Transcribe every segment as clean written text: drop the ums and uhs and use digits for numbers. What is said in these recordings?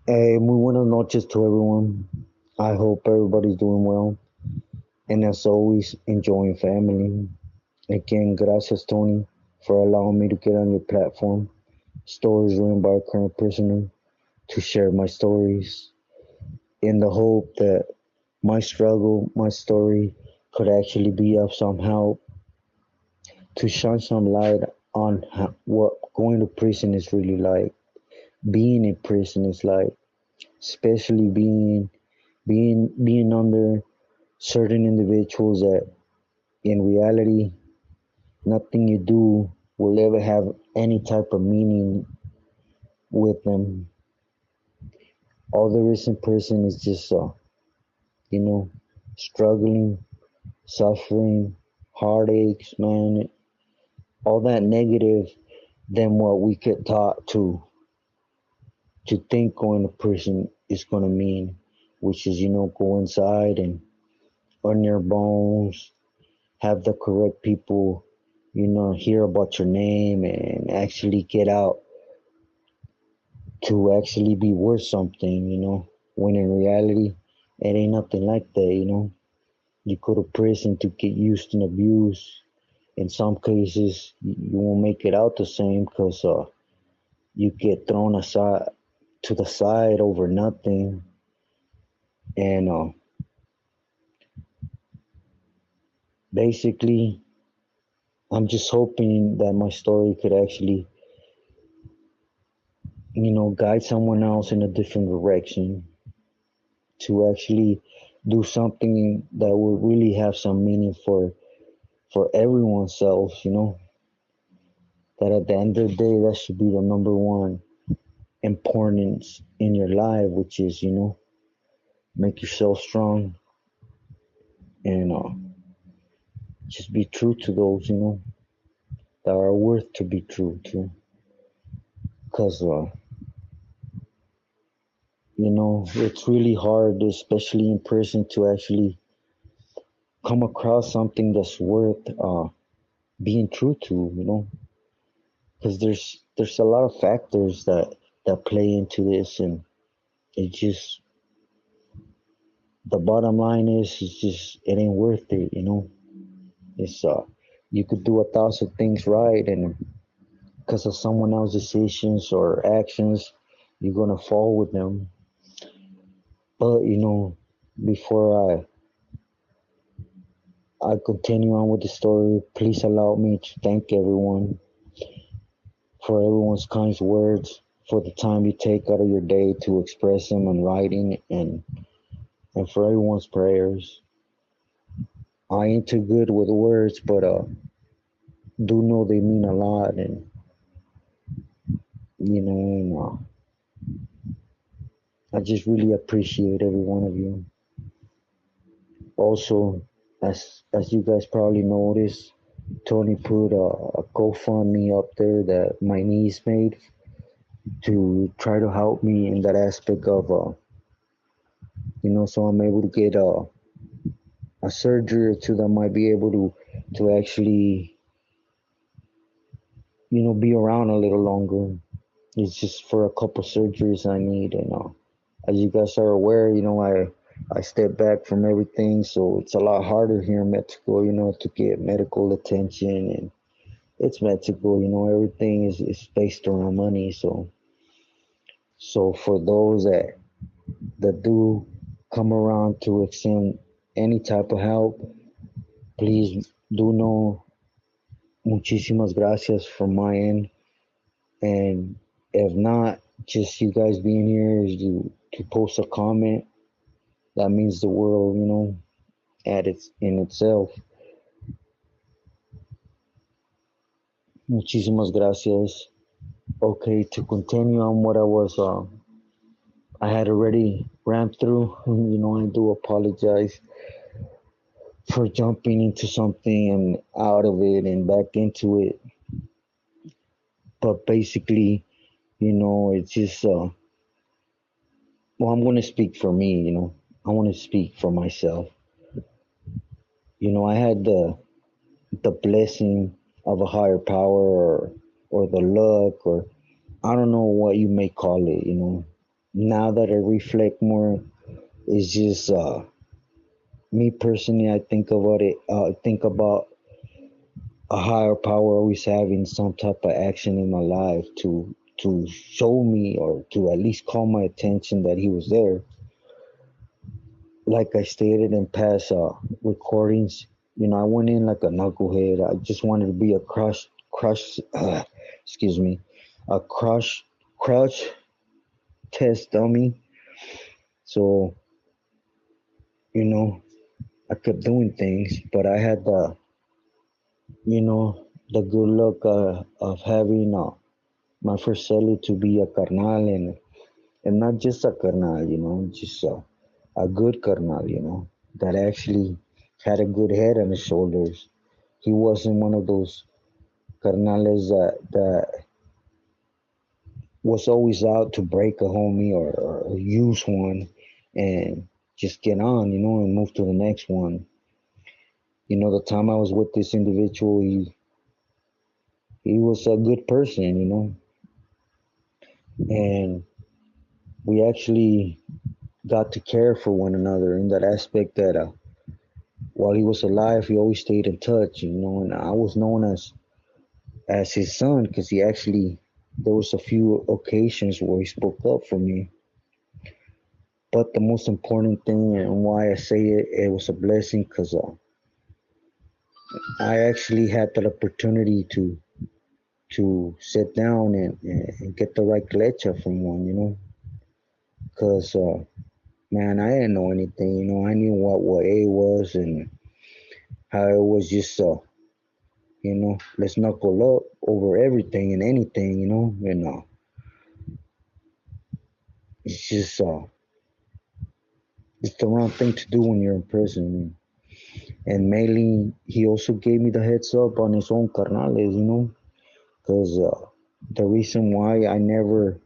Muy buenas noches to everyone. I hope everybody's doing well. And as always, enjoying family. Again, gracias, Tony, for allowing me to get on your platform. Stories written by a current prisoner to share my stories in the hope that my struggle, my story could actually be of some help to shine some light on what going to prison is really like, being in prison is like, especially being under certain individuals that in reality nothing you do will ever have any type of meaning with them. All there is in person is just you know struggling, suffering, heartaches, man, all that negative than what we get taught to think going to prison is going to mean, which is go inside and earn your bones, have the correct people, hear about your name and actually get out to actually be worth something, when in reality, it ain't nothing like that. You go to prison to get used and abused. In some cases, you won't make it out the same because you get thrown aside to the side over nothing. And basically, I'm just hoping that my story could actually, guide someone else in a different direction to actually do something that will really have some meaning for everyone's selves, that at the end of the day that should be the number one importance in your life, which is, make yourself strong and just be true to those, that are worth to be true to. Because it's really hard, especially in person, to actually come across something that's worth being true to, because there's a lot of factors that play into this, and it just the bottom line is it's just it ain't worth it, it's you could do 1,000 things right, and because of someone else's decisions or actions you're gonna fall with them. But before I continue on with the story, please allow me to thank everyone for everyone's kind words, for the time you take out of your day to express them in writing, and for everyone's prayers. I ain't too good with words, but do know they mean a lot, and I just really appreciate every one of you. Also, as you guys probably noticed, Tony put a GoFundMe up there that my niece made to try to help me in that aspect of so I'm able to get a surgery or two that might be able to actually be around a little longer. It's just for a couple surgeries I need, and as you guys are aware, I step back from everything, so it's a lot harder here in Mexico, to get medical attention, and it's Mexico, everything is based around money. So for those that do come around to extend any type of help, please do know muchísimas gracias from my end. And if not, just you guys being here to post a comment, that means the world, at its in itself. Muchísimas gracias. Okay, to continue on what I had already ran through. I do apologize for jumping into something and out of it and back into it. But basically, it's just well, I'm going to speak for me. I want to speak for myself. I had the blessing of a higher power, or the luck, or I don't know what you may call it. now that I reflect more, it's just me personally. I think about it. Think about a higher power always having some type of action in my life to show me or to at least call my attention that he was there. Like I stated in past recordings, I went in like a knucklehead. I just wanted to be a excuse me, a crouch test dummy. So you know, I kept doing things, but I had the good luck of having my first celly to be a carnal and not just a carnal, just a good carnal, that actually had a good head on his shoulders. He wasn't one of those carnales that was always out to break a homie or use one and just get on, and move to the next one. The time I was with this individual, he was a good person, and we actually got to care for one another in that aspect that while he was alive, he always stayed in touch, and I was known as his son because he actually there was a few occasions where he spoke up for me. But the most important thing and why I say it was a blessing because I actually had that opportunity to sit down and get the right leche from one, because man, I didn't know anything, I knew what A was and how it was just let's knuckle up over everything and anything, and it's just it's the wrong thing to do when you're in prison. And mainly, he also gave me the heads up on his own carnales, because the reason why I never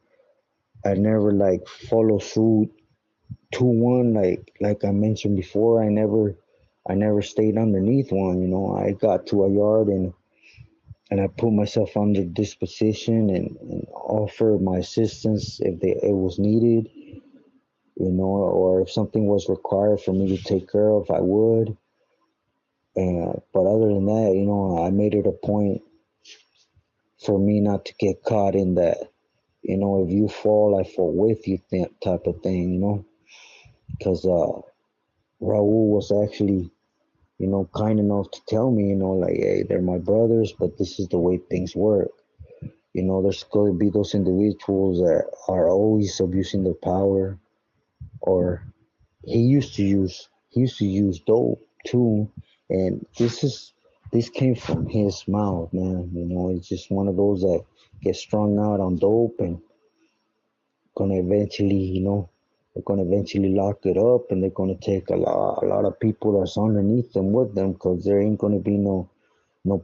like follow suit to one like I mentioned before, I never stayed underneath one, I got to a yard and I put myself under disposition and offer my assistance if it was needed, or if something was required for me to take care of, I would. But other than that, I made it a point for me not to get caught in that, if you fall, I fall with you type of thing, because Raul was actually, kind enough to tell me, like, hey, they're my brothers, but this is the way things work. There's going to be those individuals that are always abusing their power, or he used to use dope too, and this came from his mouth, man. It's just one of those that get strung out on dope and gonna eventually, they're gonna eventually lock it up, and they're gonna take a lot of people that's underneath them with them, because there ain't gonna be no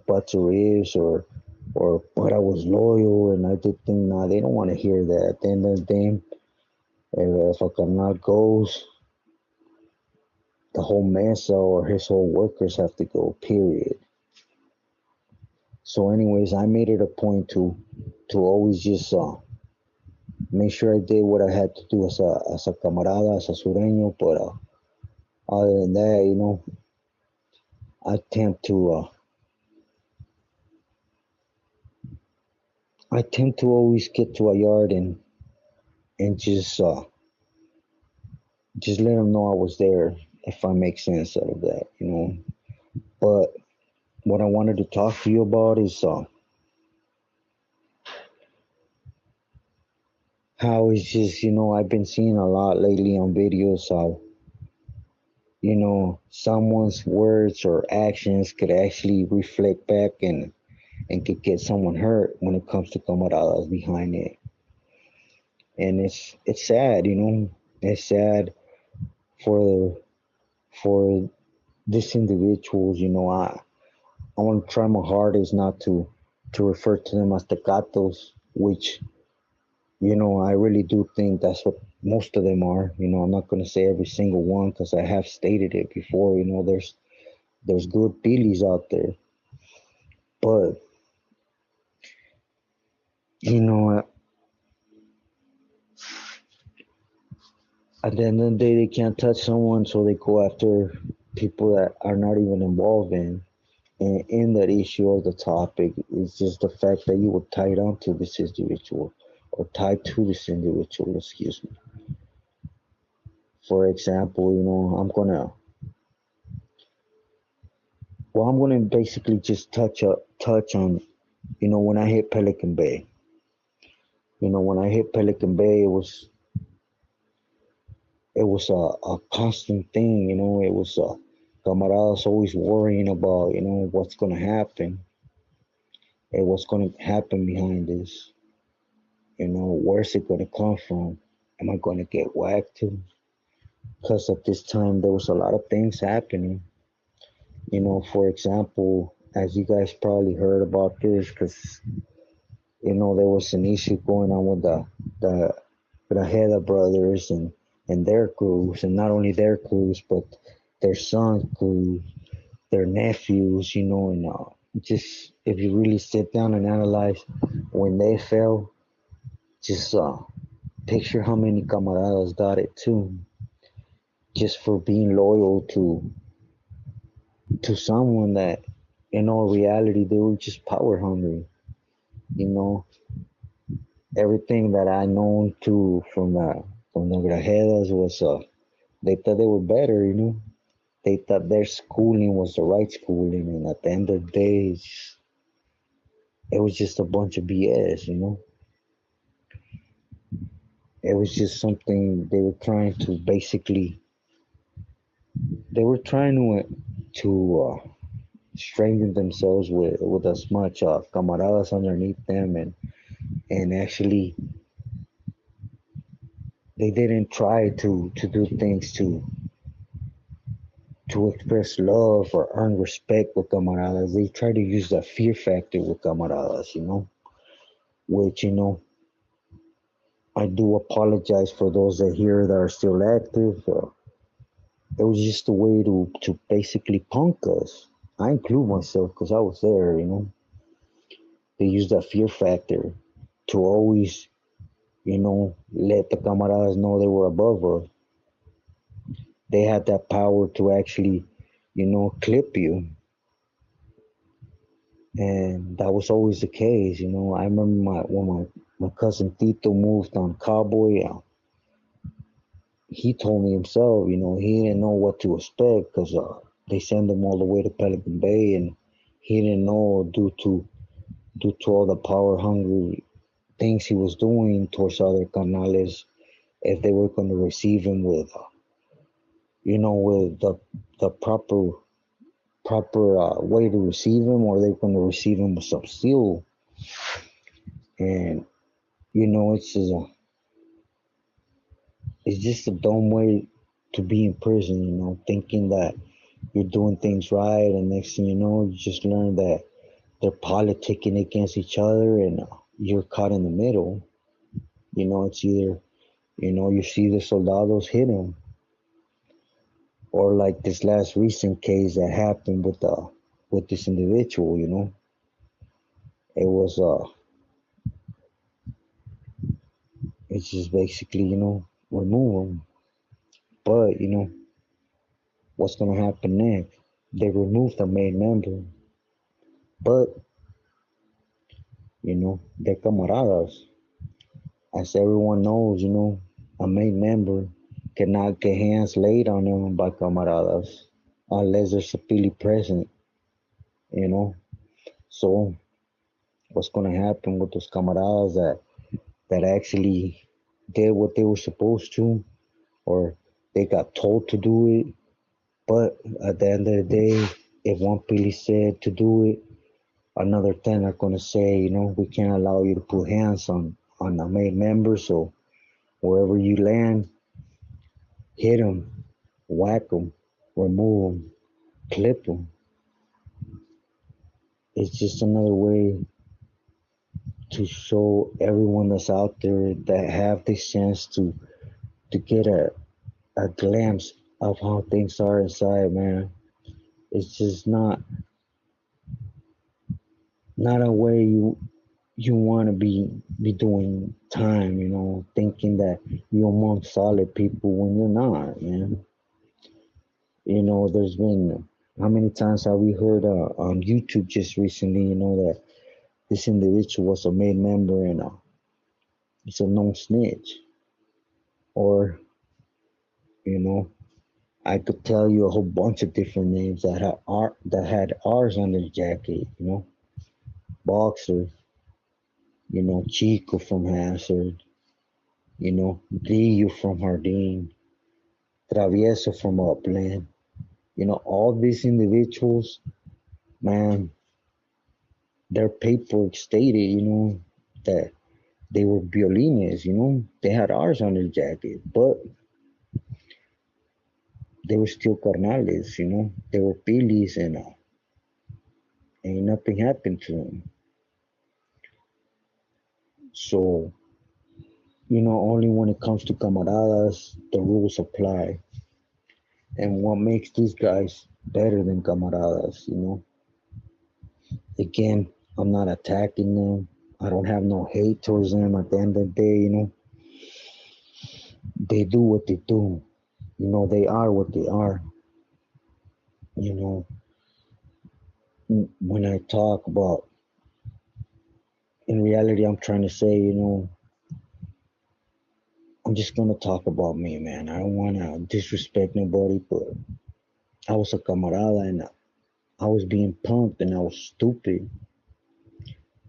buts or ifs or but I was loyal and I did things. Nah, they don't want to hear that. At the end of the day, if a carnal goes, the whole mesa or his whole workers have to go. Period. So, anyways, I made it a point to always just make sure I did what I had to do as a camarada, as a sureño. But other than that, I attempt to always get to a yard and just let them know I was there. If I make sense out of that. But what I wanted to talk to you about is how it's just I've been seeing a lot lately on videos how someone's words or actions could actually reflect back and could get someone hurt when it comes to camaradas behind it. And it's sad, it's sad for for this individuals. I want to try my hardest not to refer to them as tecatos, which I really do think that's what most of them are. I'm not going to say every single one because I have stated it before. There's good Billies out there, but you know At the end of the day, they can't touch someone, so they go after people that are not even involved in that issue or the topic. It's just the fact that you were tied onto this individual or tied to this individual, excuse me. For example, I'm gonna basically just touch on, when I hit Pelican Bay. When I hit Pelican Bay, it was a constant thing. It was camaradas always worrying about, what's gonna happen and what's gonna happen behind this. Where's it gonna come from? Am I gonna get whacked too? Because at this time there was a lot of things happening. For example, as you guys probably heard about this, because there was an issue going on with the the Heda brothers and their crews, and not only their crews, but their son crews, their nephews, and just if you really sit down and analyze when they fell, just picture how many camaradas got it too, just for being loyal to someone that in all reality they were just power hungry. You know, everything that I known to from the Grajedas was they thought they were better. They thought their schooling was the right schooling, and at the end of the day, it was just a bunch of BS. It was just something they were trying to basically. They were trying to strengthen themselves with as much camaradas underneath them, and actually they didn't try to do things to express love or earn respect with camaradas. They try to use that fear factor with camaradas, which, I do apologize for those that here that are still active. It was just a way to basically punk us. I include myself because I was there. They use that fear factor to always, let the camaradas know they were above us. They had that power to actually, clip you. And that was always the case. I remember when my cousin Tito moved on Cowboy. He told me himself, he didn't know what to expect because they sent him all the way to Pelican Bay, and he didn't know due to all the power hungry things he was doing towards other canales if they were going to receive him with, with the proper way to receive him, or they're going to receive him with some steel. And it's just a dumb way to be in prison, thinking that you're doing things right, and next thing you know, you just learn that they're politicking against each other, and you're caught in the middle. It's either you see the soldados hit him, or like this last recent case that happened with this individual. It was it's just basically remove him. But what's gonna happen next? They removed the main member, but they're camaradas. As everyone knows, a main member cannot get hands laid on them by camaradas unless there's a pili present, you know. So what's gonna happen with those camaradas that actually did what they were supposed to, or they got told to do it, but at the end of the day, if one pili said to do it, another 10 are gonna say, we can't allow you to put hands on a main member, so wherever you land, hit them, whack them, remove them, clip them. It's just another way to show everyone that's out there that have this chance to get a glimpse of how things are inside, man. It's just not a way you want to be doing time, thinking that you're among solid people when you're not, man. There's been how many times have we heard on YouTube just recently, that this individual was a made member and he's a known snitch, or you know, I could tell you a whole bunch of different names that had R's on their jacket, Boxer, Chico from Hazard, Dio from Hardin, Travieso from Upland, all these individuals, man, their paperwork stated, that they were violines, they had R's on their jacket, but they were still carnales, they were pilis and ain't nothing happened to them. So, only when it comes to camaradas, the rules apply. And what makes these guys better than camaradas, Again, I'm not attacking them. I don't have no hate towards them. At the end of the day, they do what they do. They are what they are. You know, when I talk about, in reality, I'm trying to say, I'm just gonna talk about me, man. I don't wanna disrespect nobody, but I was a camarada and I was being punked and I was stupid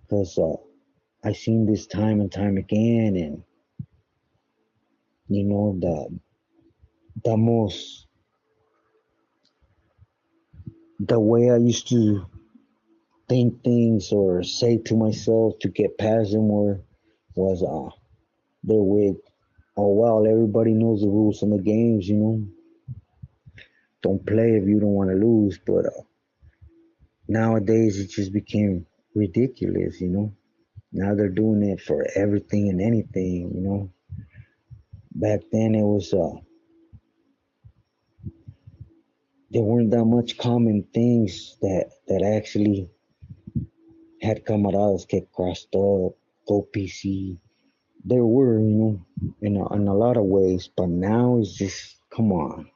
because I seen this time and time again, and the most the way I used to think things or say to myself to get past them was they're with, oh well, everybody knows the rules in the games, don't play if you don't want to lose, but nowadays it just became ridiculous, now they're doing it for everything and anything, back then it was there weren't that much common things that actually had camaradas get crossed up, go PC. There were, in a lot of ways, but now it's just, come on,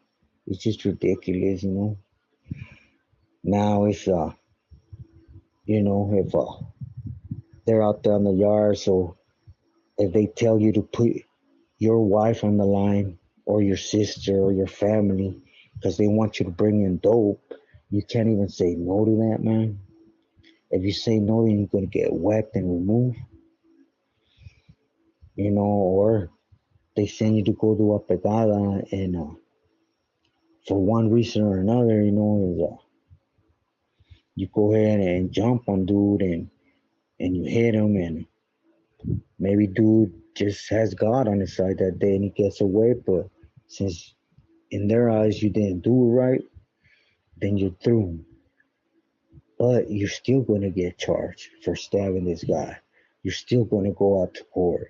it's just ridiculous, Now it's, if they're out there on the yard, so if they tell you to put your wife on the line or your sister or your family because they want you to bring in dope, you can't even say no to that, man. If you say no, then you're gonna get whacked and removed, or they send you to go to a pegada and for one reason or another, is you go ahead and jump on dude and you hit him and maybe dude just has God on his side that day and he gets away, but since in their eyes you didn't do it right, then you're through. But you're still gonna get charged for stabbing this guy. You're still gonna go out to court.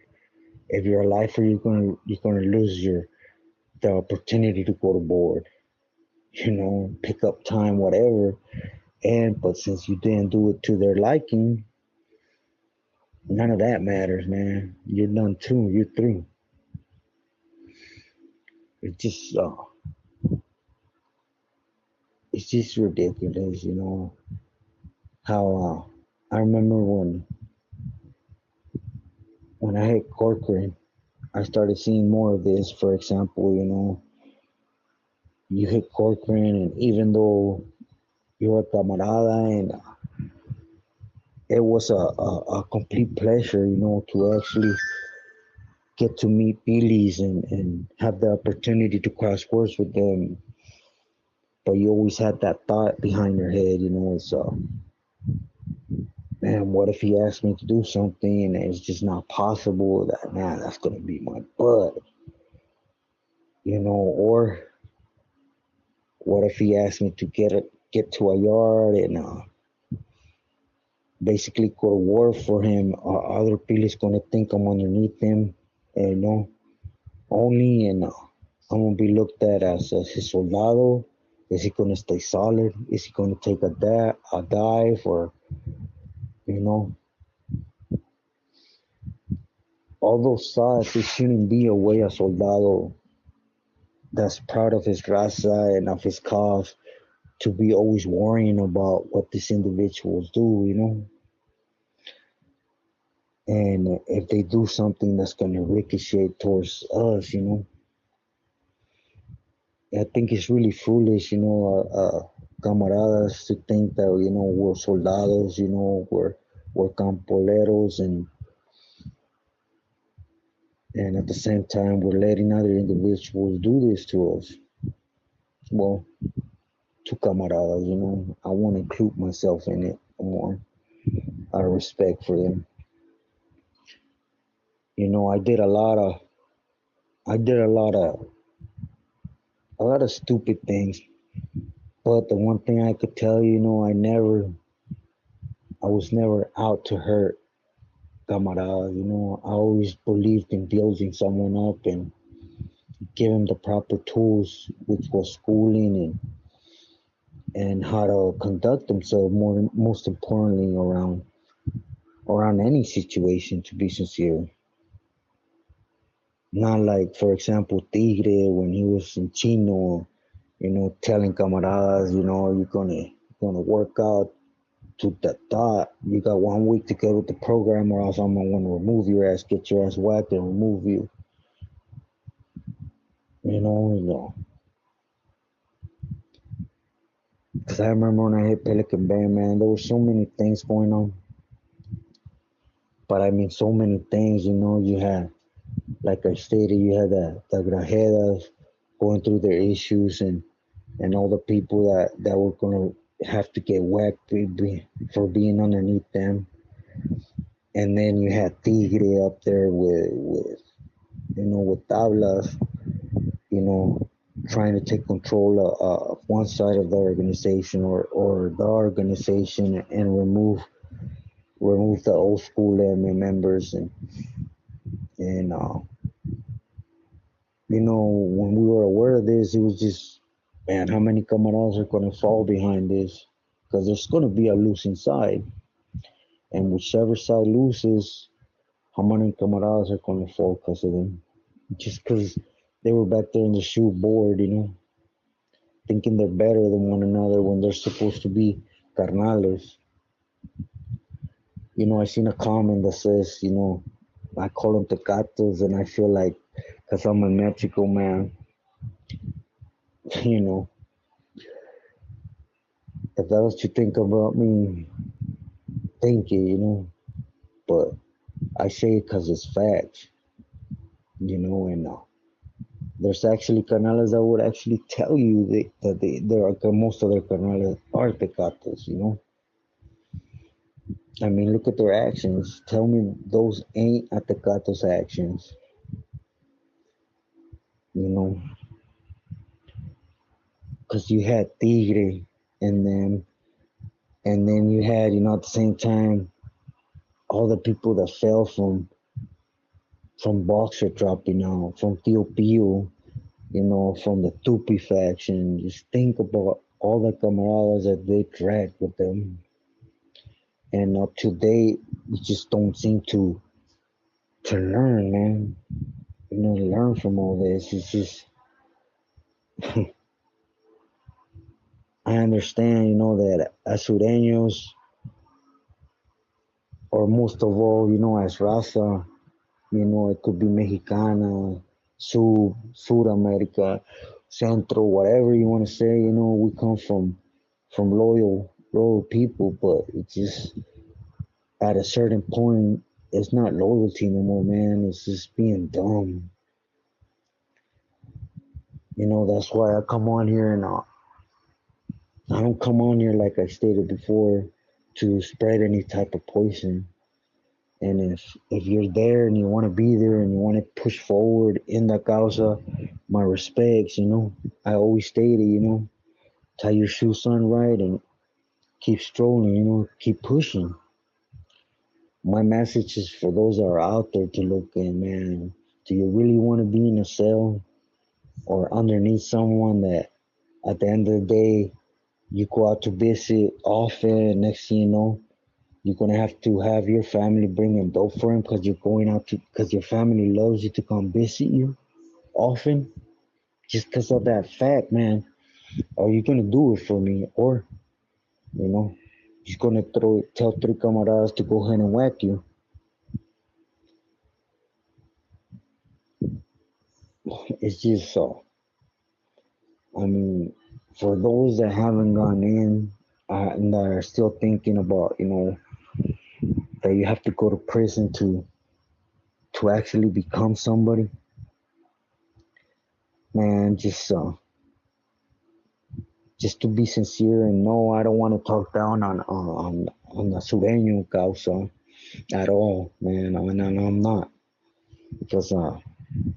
If you're a lifer, you're gonna lose the opportunity to go to board. Pick up time, whatever. But since you didn't do it to their liking, none of that matters, man. You're done too. You're through. It's just it's just ridiculous, how I remember when I hit Corcoran, I started seeing more of this. For example, you hit Corcoran, and even though you're a camarada, and it was a complete pleasure, to actually get to meet Billy's and have the opportunity to cross words with them. But you always had that thought behind your head, it's man, what if he asked me to do something and it's just not possible? That man, that's gonna be my butt, or what if he asked me to get to a yard and basically go to war for him? Other people is gonna think I'm underneath him, only, and I'm gonna be looked at as his soldado. Is he gonna stay solid? Is he gonna take a dive, or you know? all those thoughts, it shouldn't be a way a soldado that's proud of his raza and of his cause to be always worrying about what these individuals do, and if they do something that's going to ricochet towards us, I think it's really foolish, camaradas to think that, we're soldados, we're campoleros, and at the same time, we're letting other individuals do this to us. Well, to camaradas, I want to include myself in it more out of respect for them. I did I did a lot of stupid things, but the one thing I could tell you, I was never out to hurt camaradas. I always believed in building someone up and give them the proper tools, which was schooling and how to conduct themselves. Most importantly, around any situation. To be sincere, not like, for example, Tigre when he was in Chino, telling camaradas, you're gonna work out to the thought. You got 1 week to get with the program, or else I'm gonna remove your ass, get your ass whacked, and remove you. Because I remember when I hit Pelican Bay, man, there were so many things going on. But I mean, so many things, you had, like I stated, you had the grajedas going through their issues, and all the people that were going to have to get whacked for being underneath them. And then you had Tigre up there with tablas, you know, trying to take control of one side of the organization, or the organization, and remove the old school members, and when we were aware of this, it was just, man, how many camaradas are going to fall behind this? Because there's going to be a losing side, and whichever side loses, how many camaradas are going to fall because of them? Just because they were back there in the shoe board, thinking they're better than one another when they're supposed to be carnales. I seen a comment that says, I call them tecatos, and I feel like, because I'm a Mexico man, you know, if that's what you think about me, thank you, but I say it because it's facts, and there's actually carnales that would actually tell you that most of their carnales are tecatos, I mean, look at their actions. Tell me those ain't a tecatos actions, you know, because you had Tigre in them, and then you had, at the same time, all the people that fell from Boxer dropping out, from Tio Pio, from the Tupi faction. Just think about all the camaradas that they dragged with them. And up to date, we just don't seem to learn, man. Learn from all this. It's just, I understand, that as Sureños, or most of all, as Raza, it could be Mexicana, Sur America, Centro, whatever you want to say, we come from loyal people, but it's just at a certain point, it's not loyalty no more, man. It's just being dumb. That's why I come on here, and I don't come on here, like I stated before, to spread any type of poison. And if you're there and you want to be there and you want to push forward in the causa, my respects, I always stated, tie your shoes on right and keep strolling, keep pushing. My message is for those that are out there to look in, man. Do you really want to be in a cell or underneath someone that at the end of the day you go out to visit often, and next thing you know, You're gonna have to have your family bringing dope for him because you're going out to because your family loves you to come visit you often. Just because of that fact, man. Are you gonna do it for me, or you know, just gonna tell three camaradas to go ahead and whack you? It's just I mean, for those that haven't gone in and that are still thinking about, that you have to go to prison to actually become somebody, man, just to be sincere and no, I don't want to talk down on the sureño causa at all, man. And I'm not because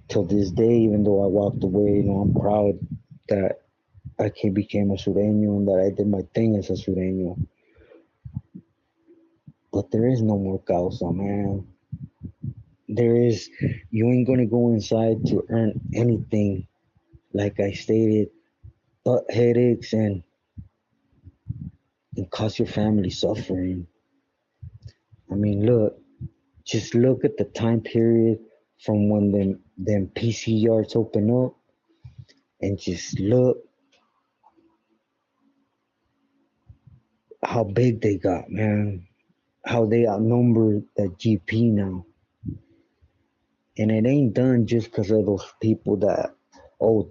till this day, even though I walked away, I'm proud that became a sureño and that I did my thing as a sureño. But there is no more causa, man. There is, you ain't gonna go inside to earn anything. Like I stated, but headaches and cause your family suffering. I mean, just look at the time period from when them PC yards open up, and just look how big they got, man. How they outnumber the GP now, and it ain't done just because of those people that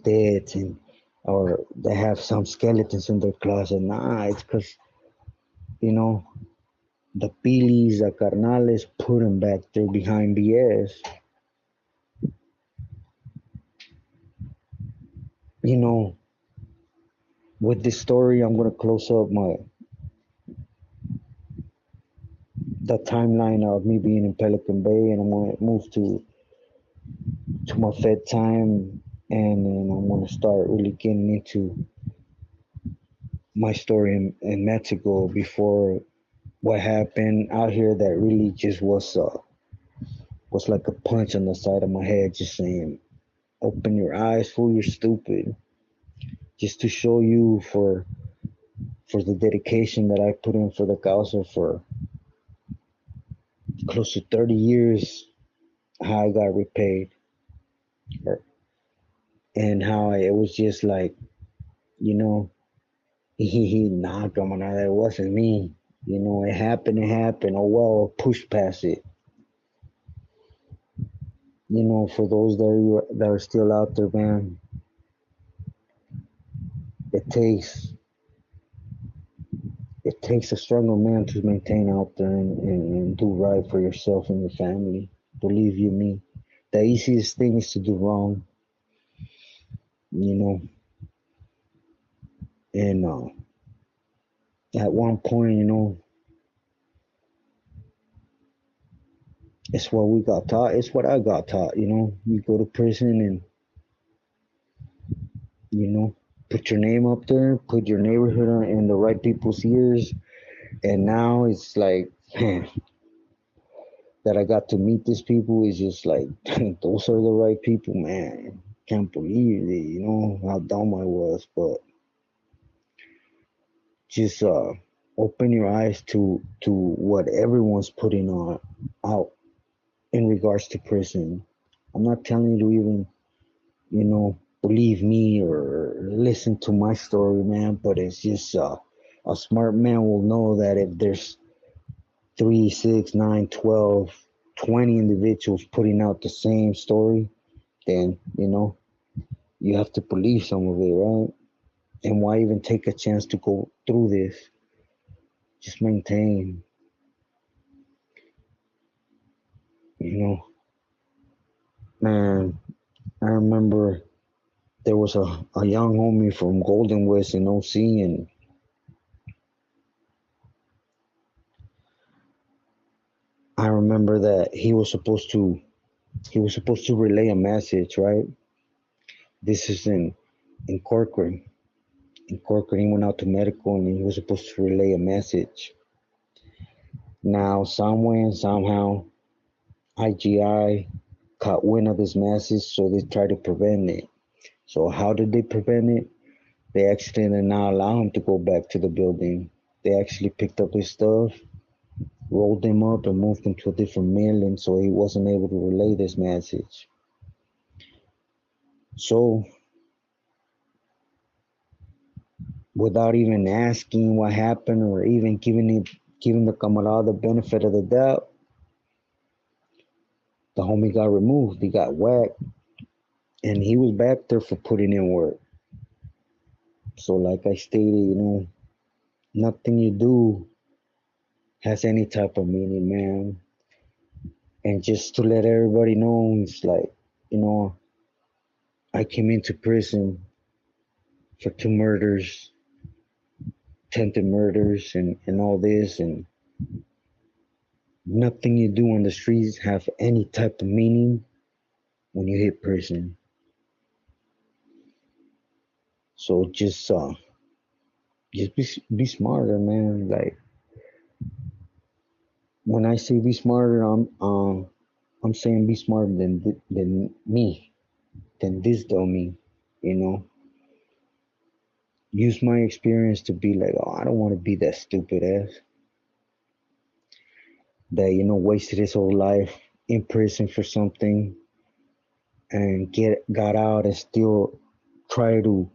dead and or they have some skeletons in their closet. Nah, it's because you know the pilis, the carnales put them back there behind BS. You know, with this story, I'm gonna close up the timeline of me being in Pelican Bay, and I'm gonna move to my Fed time, and then I'm gonna start really getting into my story in Mexico before what happened out here that really just was like a punch on the side of my head, just saying, "Open your eyes, fool, you're stupid." Just to show you for the dedication that I put in for the causa for close to 30 years, how I got repaid, or, and how it was just like, you know, nah, come on, that wasn't me. It happened, it happened. Oh well, push past it. For those that are still out there, man, it takes it takes a stronger man to maintain out there and do right for yourself and your family. Believe you me, the easiest thing is to do wrong, you know. And at one point, it's what we got taught. It's what I got taught. You go to prison and put your name up there, put your neighborhood in the right people's ears, and now it's like that I got to meet these people is just like those are the right people, man. Can't believe it, how dumb I was, but just open your eyes to what everyone's putting on out in regards to prison. I'm not telling you to even believe me or listen to my story, man, but it's just a smart man will know that if there's 3, 6, 9, 12, 20 individuals putting out the same story, then you have to believe some of it, right? And why even take a chance to go through this? Just maintain, you know. Man, I remember there was a young homie from Golden West in OC, and I remember that he was supposed to relay a message, right? This is in Corcoran. In Corcoran, he went out to medical and he was supposed to relay a message. Now, some way and somehow, IGI caught wind of this message, so they tried to prevent it. So how did they prevent it? They actually did not allow him to go back to the building. They actually picked up his stuff rolled him up and moved him to a different mill, and so he wasn't able to relay this message. So, without even asking what happened or even giving the camarada the benefit of the doubt, the homie got removed. He got whacked, and he was back there for putting in work. So, like I stated, nothing you do has any type of meaning, man. And just to let everybody know, it's like, you know, I came into prison for 2 murders, attempted murders, and all this, and nothing you do on the streets have any type of meaning when you hit prison. So just be smarter, man. Like when I say be smarter, I'm saying be smarter than me, than this dummy. You know, use my experience to be like, oh, I don't want to be that stupid ass that wasted his whole life in prison for something and got out and still try to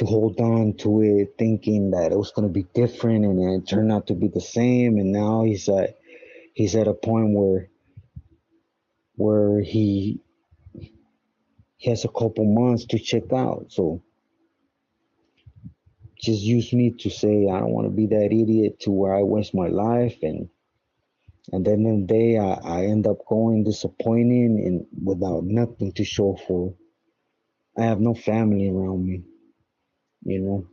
hold on to it, thinking that it was gonna be different, and it turned out to be the same. And now he's at a point where he has a couple months to check out. So just use me to say I don't want to be that idiot to where I waste my life, and then in the day I end up going disappointing and without nothing to show for. I have no family around me, you know.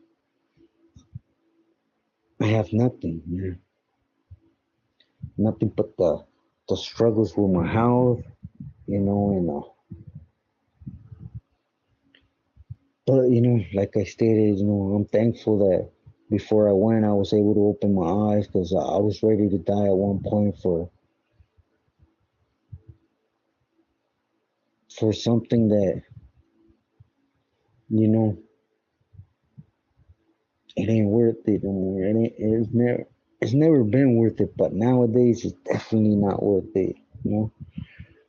I have nothing, man. Nothing but the struggles with my health, and but like I stated, I'm thankful that before I went, I was able to open my eyes because I was ready to die at one point for something that you know it ain't worth it no more. It's never been worth it, but nowadays it's definitely not worth it.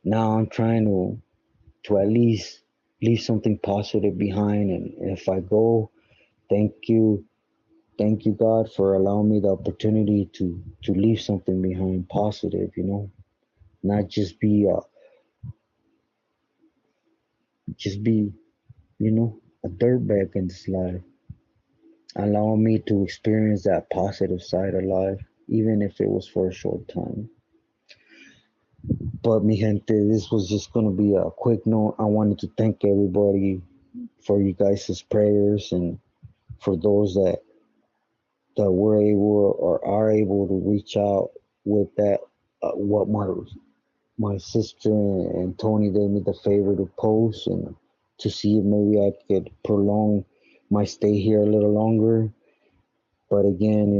Now I'm trying to at least leave something positive behind, and if I go, thank you. Thank you, God, for allowing me the opportunity to leave something behind positive, not just be, a dirtbag in this life. Allow me to experience that positive side of life, even if it was for a short time. But mi gente, this was just gonna be a quick note. I wanted to thank everybody for you guys' prayers, and for those that were able or are able to reach out with that. What my sister and Tony did me the favor to post, and to see if maybe I could prolong my stay here a little longer. But again,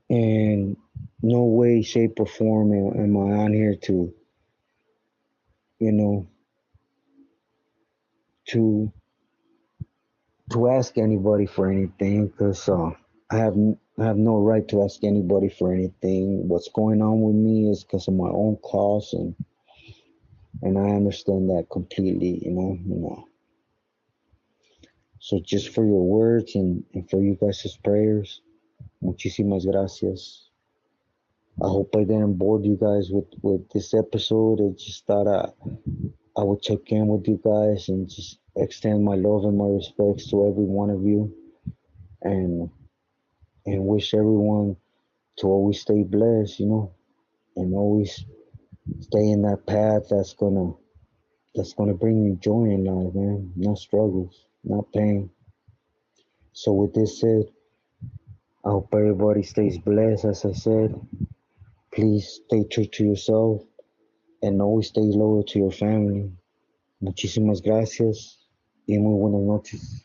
in no way, shape, or form am I on here you know, to ask anybody for anything, because I have no right to ask anybody for anything. What's going on with me is because of my own cause, and I understand that completely. So just for your words and for you guys' prayers, muchísimas gracias. I hope I didn't bore you guys with this episode. I just thought I would check in with you guys and just extend my love and my respects to every one of you, and wish everyone to always stay blessed, and always stay in that path that's gonna bring you joy in life, man. Not struggles, not pain. So with this said, I hope everybody stays blessed. As I said, please stay true to yourself and always stay loyal to your family. Muchísimas gracias y muy buenas noches.